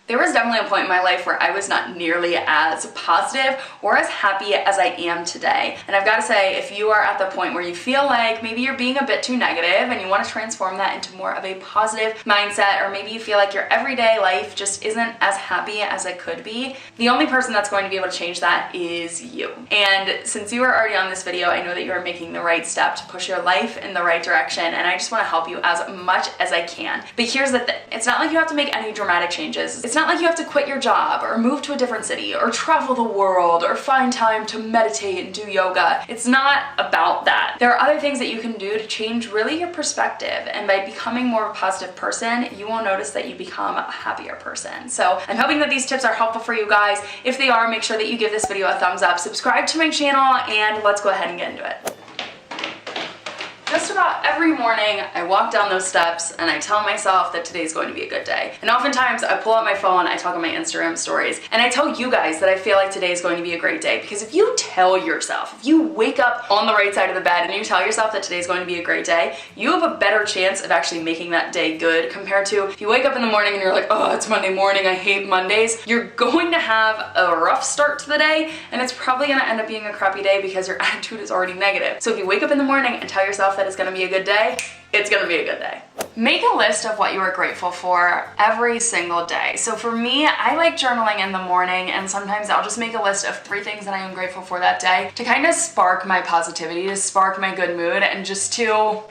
There was definitely a point in my life where I was not nearly as positive or as happy as I am today. And I've got to say, if you are at the point where you feel like maybe you're being a bit too negative and you want to transform that into more of a positive mindset, or maybe you feel like your everyday life just isn't as happy as it could be, the only person that's going to be able to change that is you. And since you are already on this video, I know that you are making the right step to push your life in the right direction, and I just want to help you as much as I can. But here's the thing. It's not like you have to make any dramatic changes. It's not like you have to quit your job or move to a different city or travel the world or find time to meditate and do yoga. It's not about that. There are other things that you can do to change really your perspective, and by becoming more of a positive person, you will notice that you become a happier person. So I'm hoping that these tips are helpful for you guys. If they are, make sure that you give this video a thumbs up, subscribe to my channel, and let's go ahead and get into it. Just about every morning, I walk down those steps and I tell myself that today's going to be a good day. And oftentimes I pull out my phone, I talk on my Instagram stories, and I tell you guys that I feel like today is going to be a great day. Because if you tell yourself, if you wake up on the right side of the bed and you tell yourself that today's going to be a great day, you have a better chance of actually making that day good compared to if you wake up in the morning and you're like, oh, it's Monday morning, I hate Mondays. You're going to have a rough start to the day, and it's probably going to end up being a crappy day because your attitude is already negative. So if you wake up in the morning and tell yourself that it's going to be a good day, it's gonna be a good day. Make a list of what you are grateful for every single day. So for me, I like journaling in the morning, and sometimes I'll just make a list of 3 things that I am grateful for that day to kind of spark my positivity, to spark my good mood, and just to,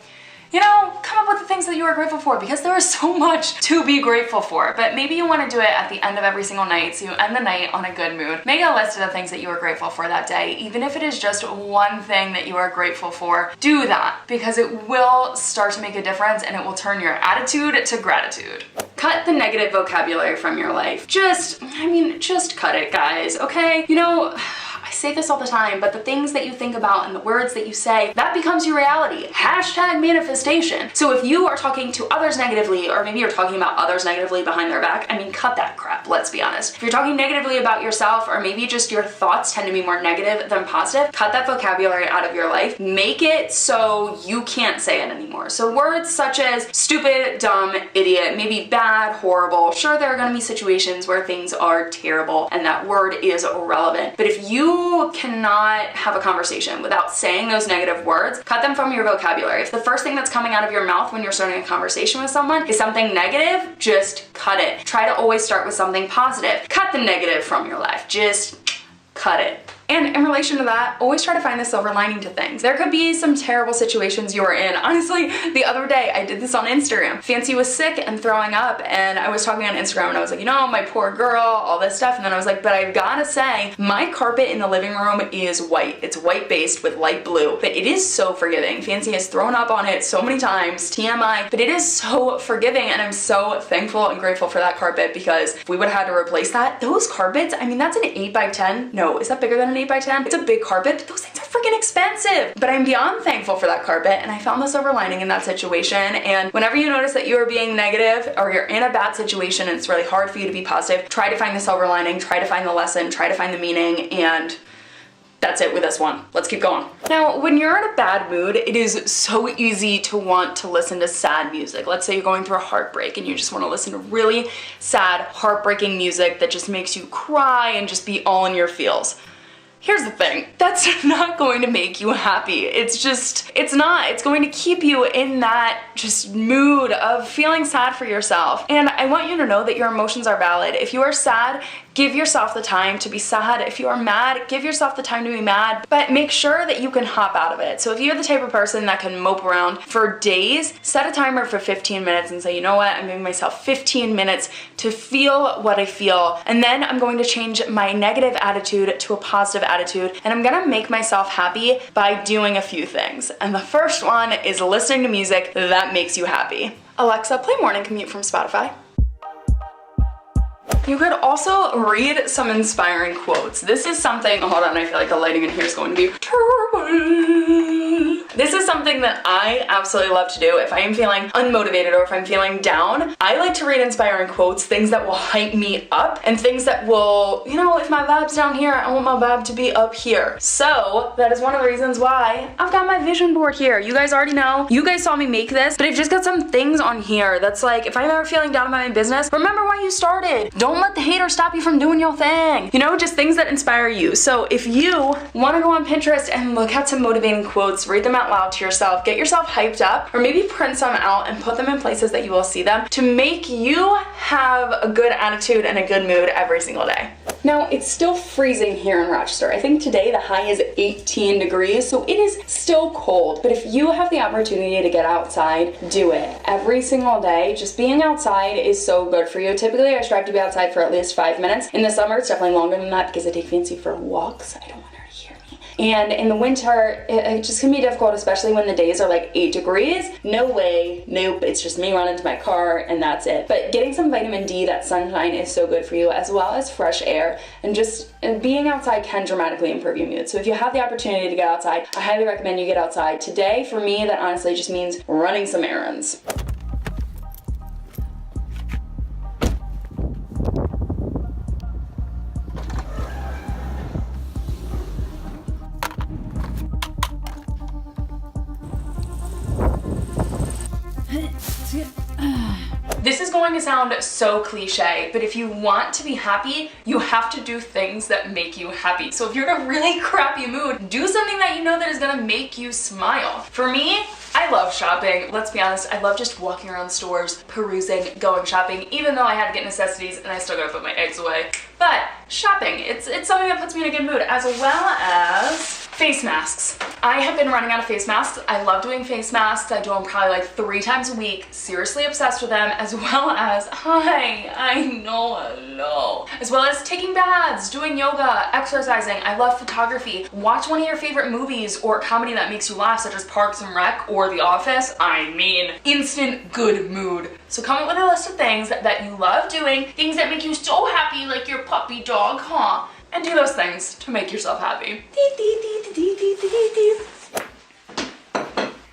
you know, come up with the things that you are grateful for, because there is so much to be grateful for. But maybe you want to do it at the end of every single night, so you end the night on a good mood. Make a list of the things that you are grateful for that day. Even if it is just one thing that you are grateful for, do that, because it will start to make a difference and it will turn your attitude to gratitude. Cut the negative vocabulary from your life. Just cut it, guys, okay? You know, I say this all the time, but the things that you think about and the words that you say, that becomes your reality. Hashtag manifestation. So if you are talking to others negatively, or maybe you're talking about others negatively behind their back, I mean, cut that crap, let's be honest. If you're talking negatively about yourself, or maybe just your thoughts tend to be more negative than positive, cut that vocabulary out of your life. Make it so you can't say it anymore. So words such as stupid, dumb, idiot, maybe bad, horrible. Sure, there are going to be situations where things are terrible and that word is irrelevant, but if you cannot have a conversation without saying those negative words, cut them from your vocabulary. If the first thing that's coming out of your mouth when you're starting a conversation with someone is something negative, just cut it. Try to always start with something positive. Cut the negative from your life. Just cut it. And in relation to that, always try to find the silver lining to things. There could be some terrible situations you are in. Honestly, the other day, I did this on Instagram. Fancy was sick and throwing up, and I was talking on Instagram and I was like, you know, my poor girl, all this stuff. And then I was like, but I've gotta say, my carpet in the living room is white. It's white based with light blue, but it is so forgiving. Fancy has thrown up on it so many times, TMI, but it is so forgiving, and I'm so thankful and grateful for that carpet, because if we would have had to replace that, those carpets, I mean, that's an 8x10. No, is that bigger than an 8x10? It's a big carpet, but those things are freaking expensive. But I'm beyond thankful for that carpet, and I found the silver lining in that situation. And whenever you notice that you are being negative or you're in a bad situation and it's really hard for you to be positive, try to find the silver lining, try to find the lesson, try to find the meaning, and that's it with this one. Let's keep going. Now, when you're in a bad mood, it is so easy to want to listen to sad music. Let's say you're going through a heartbreak and you just want to listen to really sad, heartbreaking music that just makes you cry and just be all in your feels. Here's the thing, that's not going to make you happy. It's not. It's going to keep you in that just mood of feeling sad for yourself. And I want you to know that your emotions are valid. If you are sad, give yourself the time to be sad. If you are mad, give yourself the time to be mad, but make sure that you can hop out of it. So if you're the type of person that can mope around for days, set a timer for 15 minutes and say, you know what, I'm giving myself 15 minutes to feel what I feel, and then I'm going to change my negative attitude to a positive attitude, and I'm gonna make myself happy by doing a few things. And the first one is listening to music that makes you happy. Alexa, play Morning Commute from Spotify. You could also read some inspiring quotes. This is something, hold on, I feel like the lighting in here is going to be terrible. This is something that I absolutely love to do if I am feeling unmotivated or if I'm feeling down. I like to read inspiring quotes, things that will hype me up and things that will, you know, if my vibe's down here, I want my vibe to be up here. So that is one of the reasons why I've got my vision board here. You guys already know. You guys saw me make this, but I've just got some things on here that's like, if I'm ever feeling down about my business, remember why you started. Don't let the haters stop you from doing your thing. You know, just things that inspire you. So if you want to go on Pinterest and look at some motivating quotes, read them out loud to yourself, get yourself hyped up, or maybe print some out and put them in places that you will see them to make you have a good attitude and a good mood every single day. Now, it's still freezing here in Rochester. I think today the high is 18 degrees, so it is still cold. But if you have the opportunity to get outside, do it. Every single day, just being outside is so good for you. Typically, I strive to be outside for at least 5 minutes. In the summer, it's definitely longer than that because I take Fancy for walks. I don't want her to hear me. And in the winter, it just can be difficult, especially when the days are like 8 degrees. No way, nope, it's just me running to my car and that's it. But getting some vitamin D, that sunshine, is so good for you, as well as fresh air. And just being outside can dramatically improve your mood. So if you have the opportunity to get outside, I highly recommend you get outside. Today, for me, that honestly just means running some errands. This is going to sound so cliche, but if you want to be happy, you have to do things that make you happy. So if you're in a really crappy mood, do something that you know that is gonna make you smile. For me, I love shopping. Let's be honest, I love just walking around stores, perusing, going shopping, even though I had to get necessities and I still gotta put my eggs away. But shopping, it's something that puts me in a good mood, as well as face masks. I have been running out of face masks. I love doing face masks. I do them probably like 3 times a week. Seriously obsessed with them, as well as, I know. As well as taking baths, doing yoga, exercising. I love photography. Watch one of your favorite movies or comedy that makes you laugh, such as Parks and Rec or The Office. I mean, instant good mood. So come up with a list of things that you love doing, things that make you so happy, like your puppy dog, huh? And do those things to make yourself happy.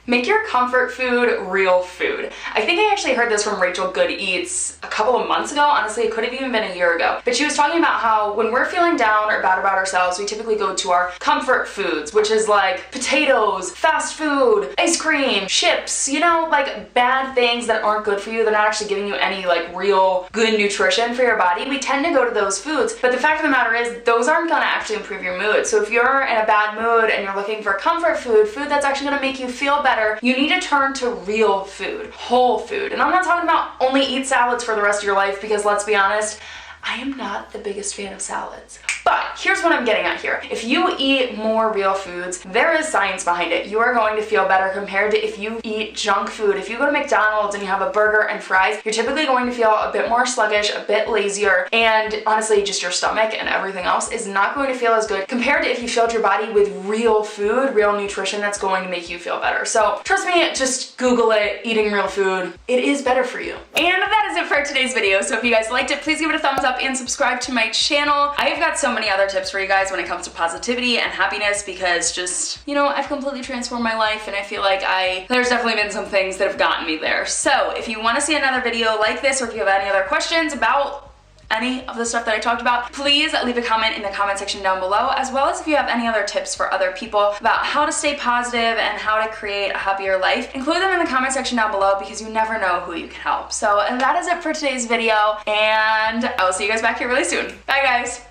Make your comfort food real food. I think I actually heard this from Rachel Good Eats a couple of months ago. Honestly, it could have even been a year ago. But she was talking about how when we're feeling down or bad about ourselves, we typically go to our comfort foods, which is like potatoes, fast food, ice cream, chips, you know, like bad things that aren't good for you. They're not actually giving you any like real good nutrition for your body. We tend to go to those foods. But the fact of the matter is, those aren't gonna actually improve your mood. So if you're in a bad mood and you're looking for comfort food, food that's actually gonna make you feel better, you need to turn to real food, whole food. And I'm not talking about only eat salads for the rest of your life, because let's be honest, I am not the biggest fan of salads. But here's what I'm getting at here. If you eat more real foods, there is science behind it. You are going to feel better compared to if you eat junk food. If you go to McDonald's and you have a burger and fries, you're typically going to feel a bit more sluggish, a bit lazier, and honestly, just your stomach and everything else is not going to feel as good compared to if you filled your body with real food, real nutrition that's going to make you feel better. So trust me, just Google it, eating real food. It is better for you. And that is it for today's video. So if you guys liked it, please give it a thumbs up and subscribe to my channel. I've got so many other tips for you guys when it comes to positivity and happiness, because just, you know, I've completely transformed my life, and I feel like there's definitely been some things that have gotten me there. So if you want to see another video like this, or if you have any other questions about any of the stuff that I talked about, please leave a comment in the comment section down below, as well as if you have any other tips for other people about how to stay positive and how to create a happier life. Include them in the comment section down below, because you never know who you can help. So that is it for today's video, and I will see you guys back here really soon. Bye guys!